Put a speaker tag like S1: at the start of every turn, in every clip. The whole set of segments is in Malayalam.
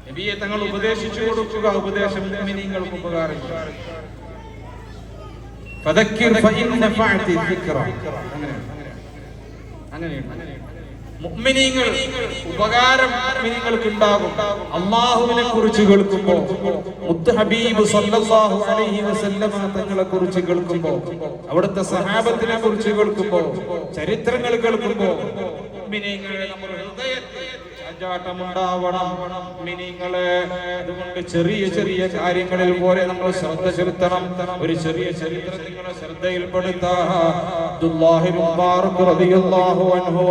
S1: നബിയെ തങ്ങൾ ഉപദേശിച്ചു കൊടുക്കുക, ഉപദേശം മുഅ്മിനീങ്ങൾക്ക് ഉപകാരമാണ്. ഫദക്കിർ ഫഇൻ നഫഅതി ദിക്റ. അങ്ങനെയാണ് മുഅ്മിനീങ്ങൾ ഉപകാരം മുഅ്മിനീങ്ങൾക്ക് ഉണ്ടാകും. അല്ലാഹുവിനെ കുറിച്ച് കേൾക്കുമ്പോൾ, മുത്ത് ഹബീബ് സല്ലല്ലാഹു അലൈഹി വസല്ലമ തങ്ങളെ കുറിച്ച് കേൾക്കുമ്പോൾ, അവിടുത്തെ സഹാബത്തിനെ കുറിച്ച് കേൾക്കുമ്പോൾ, ചരിത്രങ്ങൾ കേൾക്കുമ്പോൾ മുഅ്മിനീങ്ങളെ നമ്മുടെ ഹൃദയത്തിൽ ചാഞ്ചാട്ടമുണ്ടാവണം. മുഅ്മിനീങ്ങളെ അതുകൊണ്ട് ചെറിയ ചെറിയ കാര്യങ്ങളിൽ പോലെ നമ്മൾ ശ്രദ്ധ ചെലുത്തണം. ഒരു ചെറിയ ചരിത്രം നിങ്ങളെ ശ്രദ്ധയിൽപ്പെടുത്താം. അബ്ദുല്ലാഹി ഇബ്നു മുബാറക് റളിയല്ലാഹു അൻഹു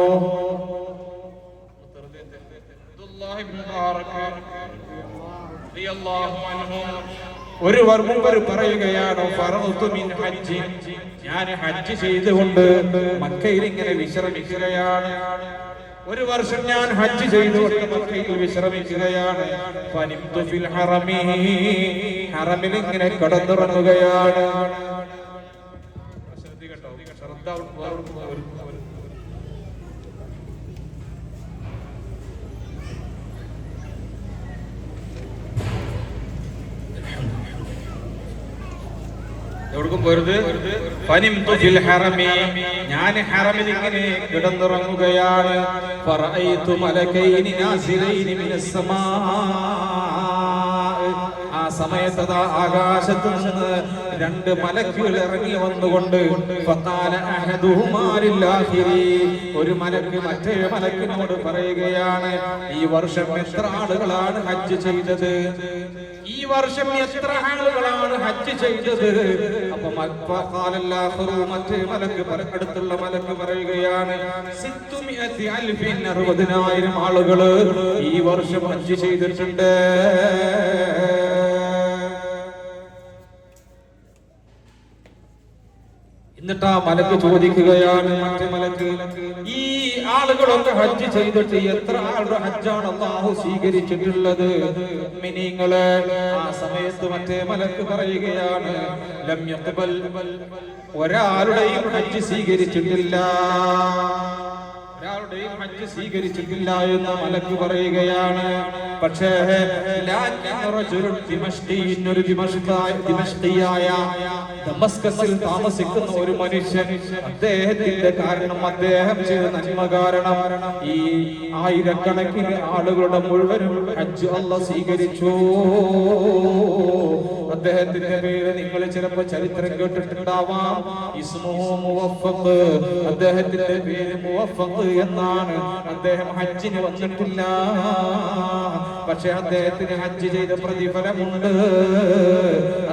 S1: ഒരു മുമ്പ് പറയുകയാണ്, ഞാൻ ഹജ്ജ് ചെയ്തുകൊണ്ട് മക്കയിൽ ഇങ്ങനെ വിശ്രമിക്കുകയാണ്. ഒരു വർഷം ഞാൻ ഹജ്ജ് ചെയ്തുകൊണ്ട് മക്കയിൽ വിശ്രമിക്കുകയാണ്. ഹറമിൽ ഇങ്ങനെ കടന്നിറങ്ങുകയാണ്. എവിടേക്കും പോരുത്. ഞാൻ ഹറമിൽ ഇങ്ങനെ കിടന്നിറങ്ങുകയാണ്. ആ സമയത്ത് ആകാശത്ത് നിന്ന് രണ്ട് മലക്കുകൾ ഇറങ്ങി വന്നുകൊണ്ട് ഒരു മലക്ക് മറ്റേ മലക്കിനോട് പറയുകയാണ്, ഈ വർഷം എത്ര ആളുകളാണ് ഹജ്ജ് ചെയ്തത്? ഈ വർഷം എത്ര ആളുകളാണ് ഹജ്ജ് ചെയ്തത്? അപ്പൊ മറ്റേ മലക്ക് അടുത്തുള്ള മലക്ക് പറയുകയാണ്, 60,000 ആളുകള് ഈ വർഷം ഹജ്ജ് ചെയ്തിട്ടുണ്ട്. എന്നിട്ട് ആ മലക്ക് ചോദിക്കുകയാണ്, മറ്റേ മലക്ക്, ഈ ആളുകളൊക്കെ ഹജ്ജ് ചെയ്തിട്ട് എത്ര ആളുടെ ഹജ്ജാണ് അല്ലാഹു സ്വീകരിച്ചിട്ടുള്ളത്? മുഅ്മിനീങ്ങളെ ആ സമയത്ത് മറ്റേ മലക്ക് പറയുകയാണ്, ലം യഖ്ബൽ, ഒരാളുടെയും ഹജ്ജ് സ്വീകരിച്ചിട്ടില്ല. ഒരാളുടെയും ഹജ്ജ് സ്വീകരിച്ചിട്ടില്ല എന്ന് മലക്ക് പറയുകയാണ്. പക്ഷേ ദമസ്കസിൽ താമസിക്കുന്ന ഒരു മനുഷ്യൻ, അദ്ദേഹത്തിന്റെ കാരണം, അദ്ദേഹം ചെയ്ത നന്മ കാരണം ഈ ആയിരക്കണക്കിന് ആളുകളുടെ മുഴുവനും ഹജ്ജ് അല്ലാഹു സ്വീകരിച്ചു. അദ്ദേഹത്തിന്റെ പേര് നിങ്ങൾ ചിലപ്പോൾ ചരിത്രം കേട്ടിട്ടുണ്ടാവാം. ഇസ്മുഹു മുവഫഖ്, അദ്ദേഹത്തിന്റെ പേര് മുവഫഖ് എന്നാണ്. അദ്ദേഹം ഹജ്ജിന് വന്നിട്ടില്ല, പക്ഷെ അദ്ദേഹത്തിന് ഹജ്ജ് ചെയ്ത പ്രതിഫലമുണ്ട്.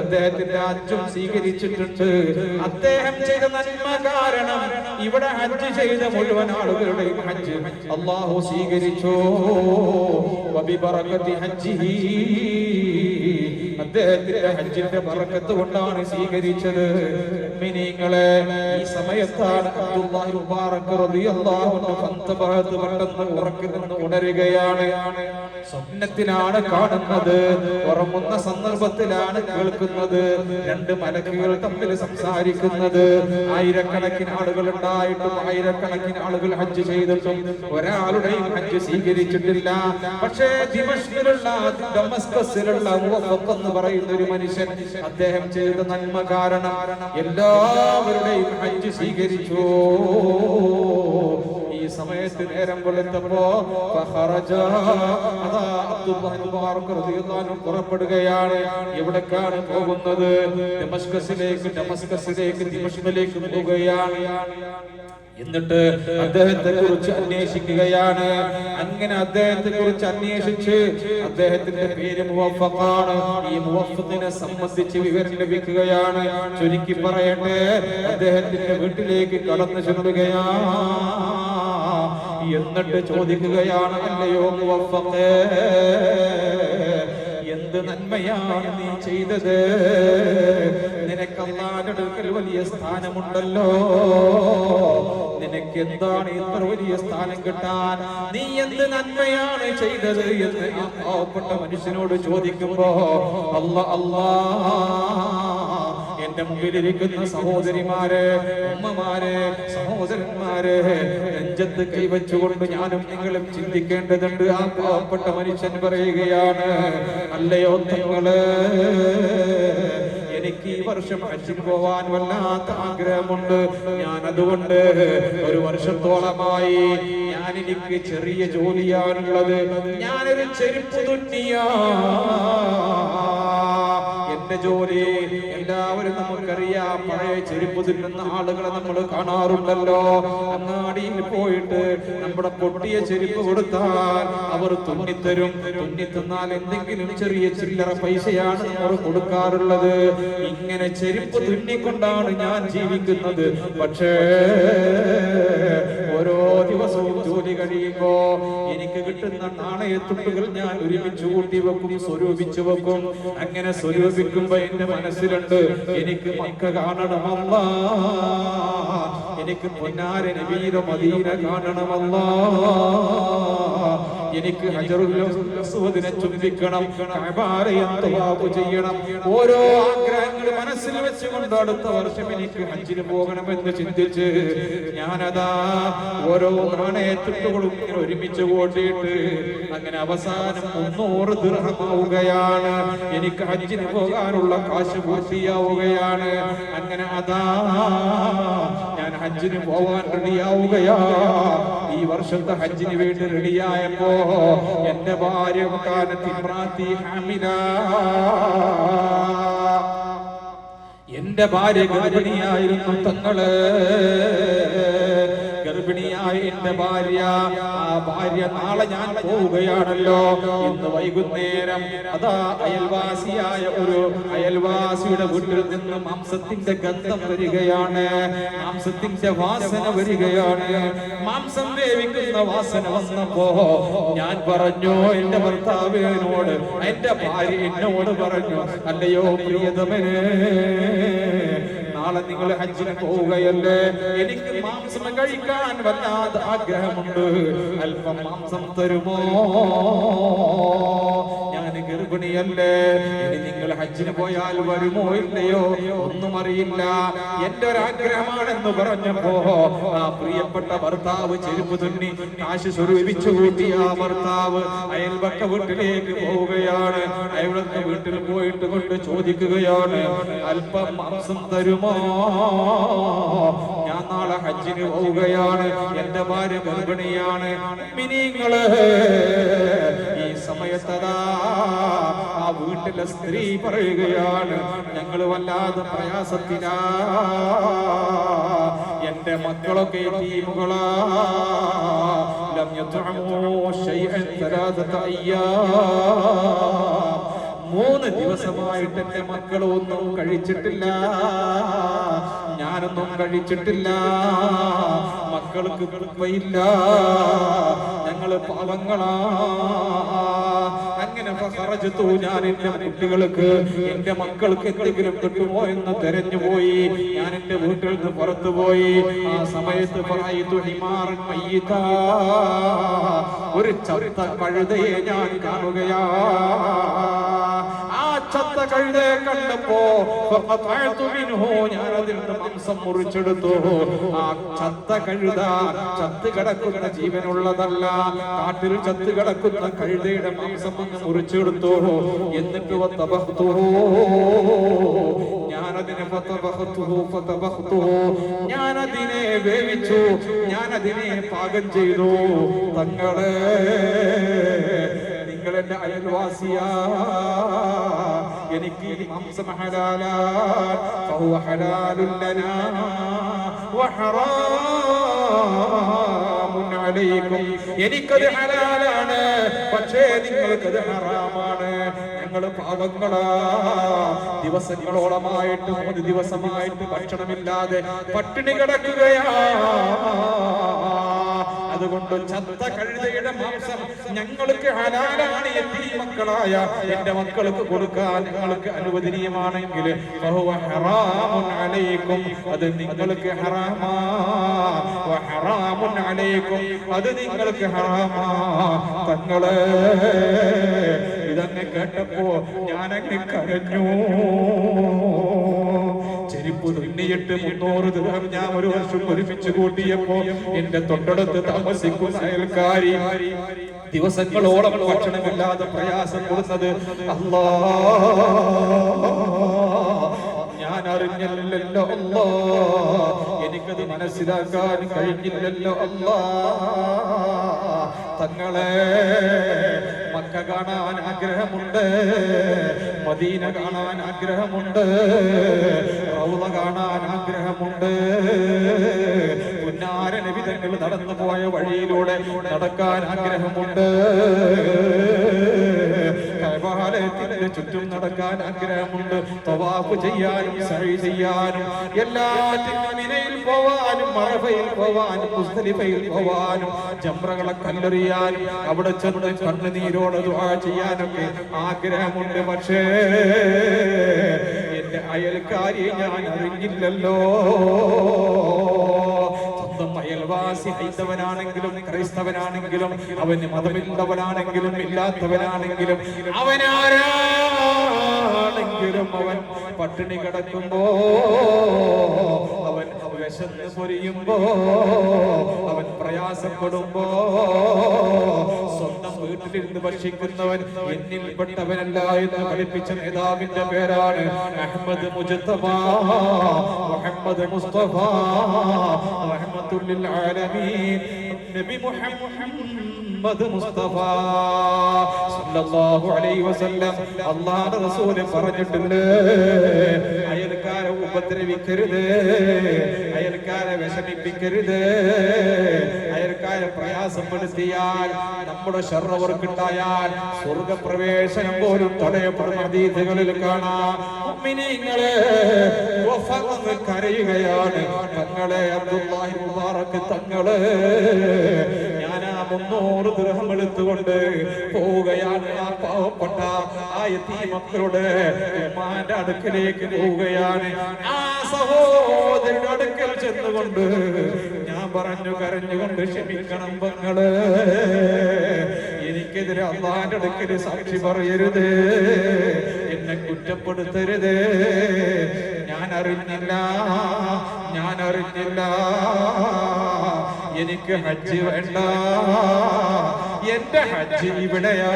S1: അദ്ദേഹത്തിന്റെ ഹജ്ജും സ്വീകരിച്ചിട്ടുണ്ട്. അദ്ദേഹം ചെയ്ത നന്മ കാരണം ഇവിടെ ഹജ്ജ് ചെയ്ത മുഴുവൻ ആളുകളുടെയും ഹജ്ജ് അല്ലാഹു സ്വീകരിച്ചു. വബിബറകതി ഹജ്ജിഹി, അദ്ദേഹത്തിന്റെ ഹജ്ജിന്റെ ബറക്കത്ത് കൊണ്ടാണ് സ്വീകരിച്ചത്. മുഅ്മിനീങ്ങളെ ഈ സമയത്താണ് അബ്ദുല്ലാഹി മുബാറക് റളിയല്ലാഹു അൻഹു പെട്ടെന്ന് ഉറക്കിൽ നിന്ന് ഉണരുകയാണ്. സ്വപ്നത്തിലാണ് കാണുന്നത്, ഉറങ്ങുന്ന സന്ദർഭത്തിലാണ് കേൾക്കുന്നത്. രണ്ട് മലക്കുകൾ തമ്മിൽ സംസാരിക്കുന്നത്. ആയിരക്കണക്കിന് ആളുകൾ ഉണ്ടായിട്ടും ആയിരക്കണക്കിന് ആളുകൾ ഹജ്ജ് ചെയ്തിട്ടും ഒരാളുടെയും ഹജ്ജ് സ്വീകരിച്ചിട്ടില്ല. പക്ഷേ ദമസ്കസിലുള്ള മുവഫഖ് എന്ന് പറയുന്ന ഒരു മനുഷ്യൻ, അദ്ദേഹം ചെയ്ത നന്മ കാരണം എല്ലാവരുടെയും ഹജ്ജ് സ്വീകരിച്ചു. ഈ സമയത്ത് നേരം വെളുത്തപ്പോ പുറപ്പെടുകയാണ്. എവിടേക്കാണ് പോകുന്നത്? ദമസ്കസിലേക്ക് ദിമഷ്കിലേക്ക് പോവുകയാണ്. എന്നിട്ട് അദ്ദേഹത്തെ കുറിച്ച് അന്വേഷിക്കുകയാണ്. അങ്ങനെ അദ്ദേഹത്തെ കുറിച്ച് അന്വേഷിച്ച് അദ്ദേഹത്തിന്റെ പേര് മുവഫഖാണ്. ഈ മുവഫഖിനെ സംബന്ധിച്ച് വിവരം ലഭിക്കുകയാണ്. ചുരുക്കി പറയട്ടെ, അദ്ദേഹത്തിന്റെ വീട്ടിലേക്ക് കടന്നു ചെല്ലുകയാണ്. എന്നിട്ട് ചോദിക്കുകയാണ്, അല്ലയോ മുവഫഖേ, എന്ത് നന്മയാണ് നീ ചെയ്തത്? നിനക്ക് അല്ലാഹുവിന്റെ അടുക്കൽ വലിയ സ്ഥാനമുണ്ടല്ലോ, നിനക്ക് എന്താണ് ഇത്ര വലിയ സ്ഥാനം കിട്ടാൻ? നീ എന്ത് നന്മയാണ് ചെയ്തത് എന്ന് ആ പാവപ്പെട്ട മനുഷ്യനോട് ചോദിക്കുമ്പോ, അല്ലാ എന്റെ മുമ്പിലിരിക്കുന്ന സഹോദരിമാരെ, ഉമ്മമാരെ, സഹോദരന്മാരെ, നെഞ്ചത്ത് കൈവച്ചുകൊണ്ട് ഞാനും നിങ്ങളും ചിന്തിക്കേണ്ടതുണ്ട്. ആ പാവപ്പെട്ട മനുഷ്യൻ പറയുകയാണ്, അല്ലയോ തങ്ങള്, എനിക്ക് ഈ വർഷം ഹജ്ജിന് പോവാൻ വല്ലാത്ത ആഗ്രഹമുണ്ട്. ഞാൻ അതുകൊണ്ട് ഒരു വർഷത്തോളമായി എനിക്ക് ചെറിയ ജോലിയാണുള്ളത്. ഞാനൊരു ചെരുപ്പ് തുന്നിയ എന്റെ ജോലി. എല്ലാവരും നമുക്കറിയാം, പഴയ ചെരുപ്പ് തുന്നുന്ന ആളുകളെ നമ്മൾ കാണാറുണ്ടല്ലോ. അങ്ങാടിയിൽ പോയിട്ട് നമ്മുടെ പൊട്ടിയ ചെരുപ്പ് കൊടുത്താൽ അവർ തുന്നിത്തരും. തുന്നിത്തന്നാൽ എന്തെങ്കിലും ചെറിയ ചില്ലറ പൈസയാണ് നമ്മൾ കൊടുക്കാറുള്ളത്. ഇങ്ങനെ ചെരുപ്പ് തുന്നിക്കൊണ്ടാണ് ഞാൻ ജീവിക്കുന്നത്. പക്ഷേ ഓരോ ദിവസവും ജോലി കഴിയുമ്പോ എനിക്ക് കിട്ടുന്ന നാണയത്തുട്ടുകൾ ഞാൻ ഒരുമിച്ച് കൂട്ടി വെക്കും, സ്വരൂപിച്ചു വെക്കും. അങ്ങനെ സ്വരൂപിക്കുമ്പോ എന്റെ മനസ്സിലുണ്ട്, എനിക്ക് മക്ക കാണണമല്ലാ, എനിക്ക് പൊന്നാര നബിയുടെ മദീന കാണണമല്ലാ, എനിക്ക് ഹജറുൽ അസ്വദിനെ ചുംബിക്കണം, കഅബയെ തവാഫ് ചെയ്യണം. ഓരോ ആഗ്രഹങ്ങൾ മനസ്സിൽ വെച്ചുകൊണ്ട് അടുത്ത വർഷം എനിക്ക് ഹജ്ജിന് പോകണമെന്ന് ചിന്തിച്ച് ഞാനതാ ഓരോ നാണയത്തുട്ടുകളും ഇങ്ങനെ ഒരുമിച്ച് കൂട്ടിയിട്ട് അങ്ങനെ അവസാനം 300 ദിർഹമാവുകയാണ്. എനിക്ക് ഹജ്ജിന് പോകാനുള്ള കാശ് പൂർത്തിയാവുകയാണ്. അങ്ങനെ അതാ ഞാൻ ഹജ്ജിന് പോവാൻ റെഡിയാവുകയാ. ഈ വർഷത്തെ ഹജ്ജിന് വേണ്ടി റെഡിയായപ്പോ എന്റെ ഭാര്യ എന്റെ ഭാര്യ ഗർഭിണിയായിരുന്നു തങ്ങള്. ഗർഭിണിയായ എന്റെ ഭാര്യ, ആ ഭാര്യ നാളെ ഞാൻ പോവുകയാണല്ലോ. ഇന്ന് വൈകുന്നേരം അതാ അയൽവാസിയായ ഒരു അയൽവാസിയുടെ വീട്ടിൽ നിന്ന് മാംസത്തിന്റെ ഗന്ധം വരികയാണ്, മാംസത്തിന്റെ വാസന വരികയാണ്. മാംസം വേവിക്കുന്ന വാസന വന്നപ്പോ ഞാൻ പറഞ്ഞു എന്റെ ഭർത്താവിനോട്, എന്റെ ഭാര്യ എന്നോട് പറഞ്ഞു, അല്ലയോ പ്രിയതമനെ, നാളെ നിങ്ങൾ ഹജ്ജിന് പോവുകയല്ലേ, എനിക്ക് മാംസം കഴിക്കാൻ വല്ലാതെ ആഗ്രഹമുണ്ട്, അല്പം മാംസം തരുമോ? ഞാൻ ഗർഭിണിയല്ലേ, ഇനി നിങ്ങൾ ഹജ്ജിന് പോയാൽ വരുമോ ഇല്ലയോ ഒന്നും അറിയില്ല, എന്റെ ഒരാഗ്രഹമാണെന്ന് പറഞ്ഞപ്പോ ആ പ്രിയപ്പെട്ട ഭർത്താവ് ചെരുപ്പ് തുന്നി കാശ് സ്വരൂപിച്ചു കൂട്ടി ആ ഭർത്താവ് അയൽപക്ക വീട്ടിലേക്ക് പോവുകയാണ്. അയൽപക്ക വീട്ടിൽ പോയിട്ട് കൊണ്ട് ചോദിക്കുകയാണ്, അല്പം മാംസം തരുമോ? ഞാൻ നാളെ ഹജ്ജിന് പോവുകയാണ്, എന്റെ ഭാര്യ ഗർഭിണിയാണ്. മിനിങ്ങള് ഈ സമയത്തതാ ആ വീട്ടിലെ സ്ത്രീ പറയുകയാണ്, ഞങ്ങള് വല്ലാതെ പ്രയാസത്തിലാ, എന്റെ മക്കളൊക്കെ യതീമുകളാ, ലം യത്അമൂ ശൈഅൻ തലാസത അയ്യാം, 3 ദിവസമായിട്ട് എന്റെ മക്കളൊന്നും കഴിച്ചിട്ടില്ല, ഞാനൊന്നും കഴിച്ചിട്ടില്ല, മക്കൾക്ക് കൃപയില്ല, ഞങ്ങള് പാവങ്ങളാ. അങ്ങനെ ഞാൻ എന്റെ കുട്ടികൾക്ക്, എന്റെ മക്കൾക്ക് എന്തെങ്കിലും കിട്ടുമോ എന്ന് തെരഞ്ഞുപോയി. ഞാൻ എന്റെ വീട്ടിൽ നിന്ന് പുറത്തുപോയി. ആ സമയത്ത് ഒരു ചത്ത കഴുതയെ ഞാൻ കാണുകയാ. ചത്ത കഴുതയെ കണ്ടപ്പോ ഞാൻ അതിൽ നിന്ന് മാംസം മുറിച്ചെടുത്തു. ആ ചത്ത കഴുത ചത്ത് കിടക്കുന്ന ജീവനുള്ളതല്ല, കാട്ടിൽ ചത്ത് കിടക്കുന്ന കഴുതയുടെ മാംസം അങ്ങ് മുറിച്ചെടുത്തു. എന്നിട്ട് ഞാനതിനെ വേവിച്ചു, ഞാനതിനെ പാകം ചെയ്തു. തങ്ങളെ, നിങ്ങൾ എന്റെ അയൽവാസിയാ, എനിക്ക് ഈ മാംസം ഹലാലാണ്, ഫഹുവ ഹലാലുൻ ലനാ വഹറാമുൻ അലൈക്കും, എനിക്കത് ഹലാലാണ്, പക്ഷേ നിങ്ങൾക്കത് ഹറാമാണ്. ഞങ്ങൾ പാവങ്ങളാ, ദിവസങ്ങളോളമായിട്ട് 3 ദിവസമായിട്ട് ഭക്ഷണമില്ലാതെ പട്ടിണി കിടക്കുകയാ. അതുകൊണ്ട് ചത്ത കഴുതയുടെ മാംസം ഞങ്ങൾക്ക് ഹലാലാണ്. യതീമക്കളായ എന്റെ മക്കൾക്ക് കൊടുക്കാൻ ഞങ്ങൾക്ക് അനുവദനീയമാണെങ്കിൽ ഫഹുവ ഹറാമുൻ അലൈക്കും, അത് നിങ്ങൾക്ക് ഹറാമാ. വഹറാമുൻ അലൈക്കും, അത് നിങ്ങൾക്ക് ഹറാമാ. തങ്ങളെ, ഇതങ്ങ് കേട്ടപ്പോ ഞാനങ്ങ് കരഞ്ഞു. ചെരുപ്പ് തുന്നിയിട്ട് 300 ദിർഹം ഞാൻ ഒരു വർഷം ഒരുമിച്ച് കൂട്ടിയപ്പോ എന്റെ തൊട്ടടുത്ത് താമസിക്കുന്ന അയൽക്കാരി ദിവസങ്ങളോളം ഭക്ഷണമില്ലാതെ പ്രയാസം കൊടുത്തത് അല്ലാ ഞാൻ അറിഞ്ഞില്ലല്ലോ അല്ലാ, എനിക്കത് മനസ്സിലാക്കാൻ കഴിഞ്ഞില്ലല്ലോ അല്ലാ. തങ്ങളെ മക്ക കാണാൻ ആഗ്രഹമുണ്ട്, മദീന കാണാൻ ആഗ്രഹമുണ്ട്, റൗള കാണാൻ ആഗ്രഹമുണ്ട്. പുന്നാര നബി തങ്ങൾ നടന്നു പോയ വഴിയിലൂടെ നടക്കാൻ ആഗ്രഹമുണ്ട്, കഅബയുടെ ചുറ്റും നടക്കാൻ ആഗ്രഹമുണ്ട്, തവാഫ് ചെയ്യാനും സഅയ് ചെയ്യാനും എല്ലാറ്റിനും മിനയിൽ പോവാനും അറഫയിൽ പോവാനും മുസ്ദലിഫയിൽ പോവാനും ജംറകളെ കല്ലെറിയാനും അവിടെ ചെന്ന് കണ്ണുനീരോടെ ദുആ ചെയ്യാനൊക്കെ ആഗ്രഹമുണ്ട്. പക്ഷേ എന്റെ അയൽക്കാരിയെ ഞാൻ അറിഞ്ഞില്ലല്ലോ. അയൽവാസി ഹൈന്ദവനാണെങ്കിലും ക്രൈസ്തവനാണെങ്കിലും അവന് മതമില്ലവനാണെങ്കിലും ഇല്ലാത്തവനാണെങ്കിലും അവനാരാണെങ്കിലും അവൻ പട്ടിണി കിടക്കുമ്പോ, അവൻ വിശന്ന് പൊരിയുമ്പോ, അവൻ പ്രയാസപ്പെടുമ്പോ സ്വന്തം വീട്ടിലിരുന്ന് ഭക്ഷിക്കുന്നവൻ എന്നിൽപ്പെട്ടവനല്ല എന്ന് പഠിപ്പിച്ച നേതാവിന്റെ പേരാണ് അഹ്മദ് മുജ്തബ മുഹമ്മദ് മുസ്തഫ റഹ്മത്തുൽ ലിൽ ആലമീൻ നബി മുഹമ്മദ് മുസ്തഫ സല്ലല്ലാഹു അലൈഹി വസല്ലം. അല്ലാഹുവിന്റെ റസൂൽ പറഞ്ഞിട്ടുണ്ട്, അയൽക്കാരെ ഉപദ്രവിക്കരുത്, അയൽക്കാരെ വിഷമിപ്പിക്കരുത്, അയൽക്കാരെ പ്രയാസപ്പെടുത്തിയാൽ നമ്മുടെ ശർറ അവർക്കുണ്ടായാൽ സ്വർഗപ്രവേശനം പോലും തടയപ്പെടുന്ന ഹദീസുകളിൽ കാണാം. മുഅ്മിനീങ്ങളെ വഫഖ് കരയുകയാണ്. തങ്ങളെ അബ്ദുല്ലാഹി മുബാറക് തങ്ങളെ ഞാൻ 300 ദിർഹം എടുത്തുകൊണ്ട് പോവുകയാണ്. ആ പാവപ്പെട്ട ആ യതീം മക്കളുടെ ഉമ്മാന്റെ അടുക്കലേക്ക് പോവുകയാണ്. ആ സഹോദരന്റെ അടുക്കൽ ചെന്നുകൊണ്ട് ഞാൻ പറഞ്ഞു കരഞ്ഞുകൊണ്ട്, ക്ഷമിക്കണം പെങ്ങളെ, എനിക്കെതിരെ അല്ലാഹുവിന്റെ അടുക്കൽ സാക്ഷി പറയരുത്, എന്നെ കുറ്റപ്പെടുത്തരുത്, ഞാൻ അറിഞ്ഞില്ല, എനിക്ക് ഹജ്ജ് വേണ്ട, എന്റെ ഹജ്ജ് ഇവിടെയാ.